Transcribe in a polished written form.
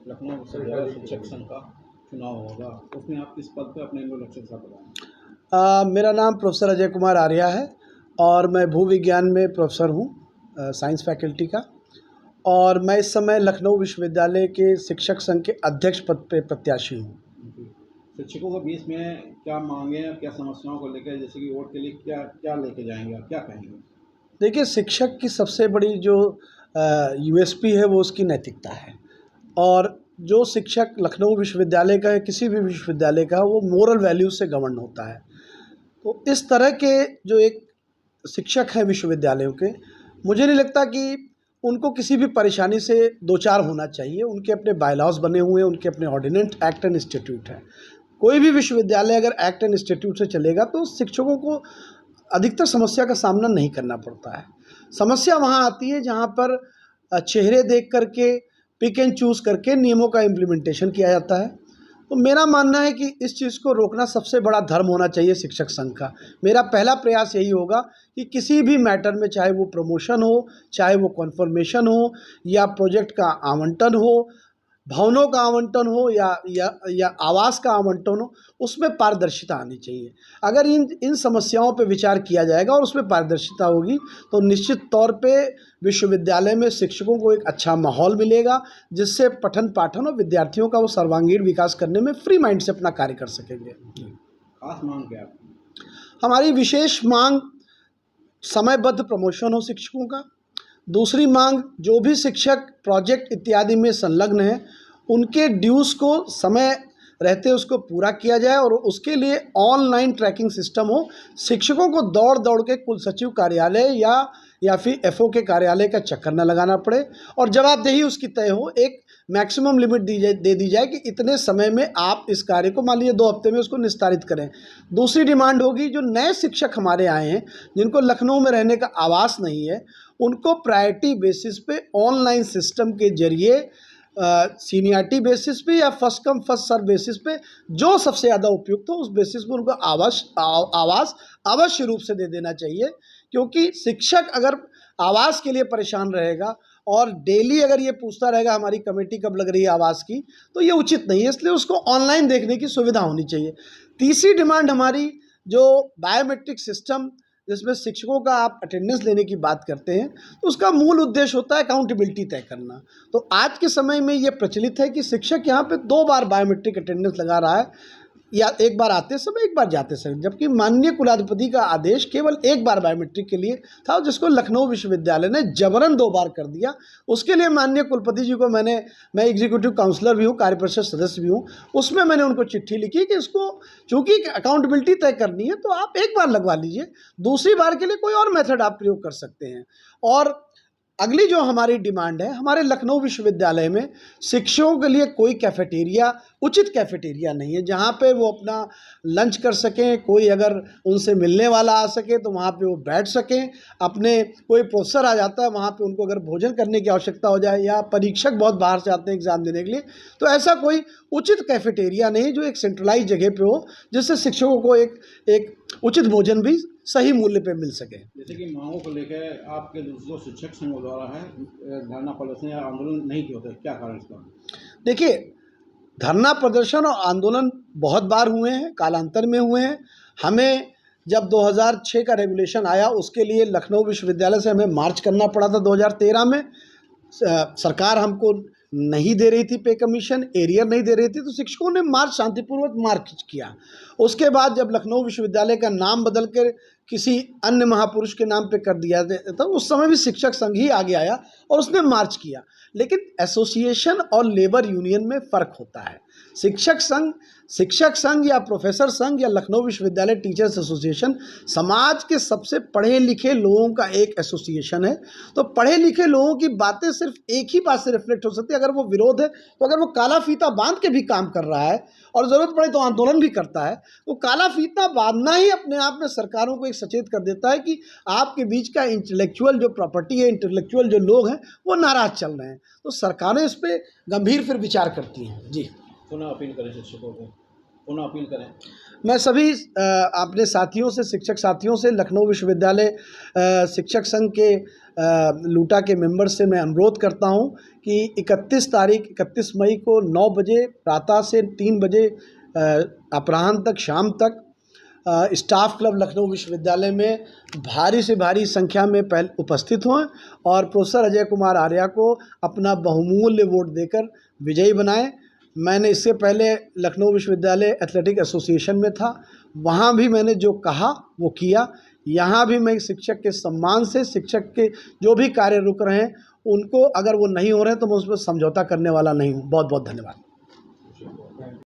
लखनऊ विश्वविद्यालय शिक्षक संघ का चुनाव होगा, उसमें आप किस पद पर अपने लक्ष्य साथ बताएं? मेरा नाम प्रोफेसर अजय कुमार आर्या है और मैं भूविज्ञान में प्रोफेसर हूँ, साइंस फैकल्टी का। और मैं इस समय लखनऊ विश्वविद्यालय के शिक्षक संघ के अध्यक्ष पद पे प्रत्याशी हूँ। शिक्षकों के बीच में क्या मांगे हैं, क्या समस्याओं को लेकर, जैसे कि वोट के लिए क्या क्या लेके जाएंगे, आप क्या कहेंगे? देखिए, शिक्षक की सबसे बड़ी जो यूएसपी है वो उसकी नैतिकता है। और जो शिक्षक लखनऊ विश्वविद्यालय का या किसी भी विश्वविद्यालय का, वो मोरल वैल्यूज से गवर्न होता है। तो इस तरह के जो एक शिक्षक हैं विश्वविद्यालयों के, मुझे नहीं लगता कि उनको किसी भी परेशानी से दो चार होना चाहिए। उनके अपने बायलॉज बने हुए हैं, उनके अपने ऑर्डिनेंस, एक्ट एंड इंस्टीट्यूट है। कोई भी विश्वविद्यालय अगर एक्ट एंड इंस्टीट्यूट से चलेगा तो शिक्षकों को अधिकतर समस्या का सामना नहीं करना पड़ता है। समस्या वहाँ आती है जहाँ पर चेहरे देख करके, पिक एंड चूज़ करके नियमों का इम्प्लीमेंटेशन किया जाता है। तो मेरा मानना है कि इस चीज़ को रोकना सबसे बड़ा धर्म होना चाहिए शिक्षक संघ का। मेरा पहला प्रयास यही होगा कि किसी भी मैटर में, चाहे वो प्रमोशन हो, चाहे वो कन्फर्मेशन हो, या प्रोजेक्ट का आवंटन हो, भवनों का आवंटन हो, या आवास का आवंटन हो, उसमें पारदर्शिता आनी चाहिए। अगर इन समस्याओं पे विचार किया जाएगा और उसमें पारदर्शिता होगी तो निश्चित तौर पे विश्वविद्यालय में शिक्षकों को एक अच्छा माहौल मिलेगा, जिससे पठन पाठन और विद्यार्थियों का वो सर्वांगीण विकास करने में फ्री माइंड से अपना कार्य कर सकेंगे। खास मांग क्या है? हमारी विशेष मांग समयबद्ध प्रमोशन हो शिक्षकों का। दूसरी मांग, जो भी शिक्षक प्रोजेक्ट इत्यादि में संलग्न हैं, उनके ड्यूज़ को समय रहते उसको पूरा किया जाए और उसके लिए ऑनलाइन ट्रैकिंग सिस्टम हो। शिक्षकों को दौड़ दौड़ के कुल सचिव कार्यालय या फिर एफओ के कार्यालय का चक्कर न लगाना पड़े और जवाबदेही उसकी तय हो। एक मैक्सिमम लिमिट दे दी जाए कि इतने समय में आप इस कार्य को, मान लीजिए 2 हफ्ते में उसको निस्तारित करें। दूसरी डिमांड होगी, जो नए शिक्षक हमारे आए हैं जिनको लखनऊ में रहने का आवास नहीं है, उनको प्रायोरिटी बेसिस पे ऑनलाइन सिस्टम के जरिए सीनियरिटी बेसिस पे या first come first serve basis पे जो सबसे ज़्यादा उपयुक्त हो उस बेसिस पे उनको आवास अवश्य रूप से दे देना चाहिए। क्योंकि शिक्षक अगर आवास के लिए परेशान रहेगा और डेली अगर ये पूछता रहेगा हमारी कमेटी कब लग रही है आवास की, तो ये उचित नहीं है। इसलिए उसको ऑनलाइन देखने की सुविधा होनी चाहिए। तीसरी डिमांड हमारी, जो बायोमेट्रिक सिस्टम जिसमें शिक्षकों का आप अटेंडेंस लेने की बात करते हैं, तो उसका मूल उद्देश्य होता है अकाउंटेबिलिटी तय करना। तो आज के समय में ये प्रचलित है कि शिक्षक यहाँ पे 2 बार बायोमेट्रिक अटेंडेंस लगा रहा है, या 1 बार आते समय, 1 बार जाते समय, जबकि माननीय कुलाधिपति का आदेश केवल 1 बार बायोमेट्रिक के लिए था, जिसको लखनऊ विश्वविद्यालय ने जबरन 2 बार कर दिया। उसके लिए माननीय कुलपति जी को मैं एग्जीक्यूटिव काउंसलर भी हूँ, कार्यपरिषद सदस्य भी हूँ, उसमें मैंने उनको चिट्ठी लिखी कि इसको चूँकि अकाउंटेबिलिटी तय करनी है तो आप 1 बार लगवा लीजिए, दूसरी बार के लिए कोई और मेथड आप प्रयोग कर सकते हैं। और अगली जो हमारी डिमांड है, हमारे लखनऊ विश्वविद्यालय में शिक्षकों के लिए कोई कैफेटेरिया, उचित कैफेटेरिया नहीं है जहाँ पे वो अपना लंच कर सकें। कोई अगर उनसे मिलने वाला आ सके तो वहाँ पे वो बैठ सकें। अपने कोई प्रोफेसर आ जाता है वहाँ पे उनको अगर भोजन करने की आवश्यकता हो जाए, या परीक्षक बहुत बाहर से आते हैं एग्ज़ाम देने के लिए, तो ऐसा कोई उचित कैफेटेरिया नहीं जो एक सेंट्रलाइज जगह पे हो, जिससे शिक्षकों को एक उचित भोजन भी सही मूल्य पे मिल सके। जैसे कि मांगों को लेकर आपके जो शिक्षक संघों द्वारा है धरना प्रदर्शन या आंदोलन नहीं किया होता है, क्या कारण इसका? देखिए, धरना प्रदर्शन और आंदोलन बहुत बार हुए हैं, कालांतर में हुए हैं। हमें जब 2006 का रेगुलेशन आया, उसके लिए लखनऊ विश्वविद्यालय से हमें मार्च करना पड़ा था। 2013 में सरकार हमको नहीं दे रही थी पे कमीशन, एरियर नहीं दे रही थी, तो शिक्षकों ने मार्च शांतिपूर्वक मार्च किया। उसके बाद जब लखनऊ विश्वविद्यालय का नाम बदल कर किसी अन्य महापुरुष के नाम पे कर दिया तो उस समय भी शिक्षक संघ ही आगे आया और उसने मार्च किया। लेकिन एसोसिएशन और लेबर यूनियन में फ़र्क होता है। शिक्षक संघ या प्रोफेसर संघ या लखनऊ विश्वविद्यालय टीचर्स एसोसिएशन समाज के सबसे पढ़े लिखे लोगों का एक एसोसिएशन है। तो पढ़े लिखे लोगों की बातें सिर्फ एक ही बात से रिफ्लेक्ट हो सकती है। अगर वो विरोध है, तो अगर वो काला फीता बांध के भी काम कर रहा है और ज़रूरत पड़े तो आंदोलन भी करता है, तो काला फीता बांधना ही अपने आप में सरकारों को एक सचेत कर देता है कि आपके बीच का इंटेलेक्चुअल जो प्रॉपर्टी है, इंटेलेक्चुअल जो लोग हैं, वो नाराज़ चल रहे हैं। तो सरकारें इस पर गंभीर फिर विचार करती हैं। जी, पुनः अपील करें शिक्षकों को। पुनः अपील करें? मैं सभी अपने साथियों से, शिक्षक साथियों से, लखनऊ विश्वविद्यालय शिक्षक संघ के लूटा के मेंबर से मैं अनुरोध करता हूं कि 31 मई को 9 बजे प्रातः से 3 बजे अपराह्न तक, शाम तक स्टाफ क्लब लखनऊ विश्वविद्यालय में भारी से भारी संख्या में उपस्थित हों और प्रोफेसर अजय कुमार आर्या को अपना बहुमूल्य वोट देकर विजयी बनाएं। मैंने इससे पहले लखनऊ विश्वविद्यालय एथलेटिक एसोसिएशन में था, वहाँ भी मैंने जो कहा वो किया। यहाँ भी मैं शिक्षक के सम्मान से, शिक्षक के जो भी कार्य रुक रहे हैं उनको, अगर वो नहीं हो रहे हैं तो मैं उस पर समझौता करने वाला नहीं हूँ। बहुत बहुत धन्यवाद।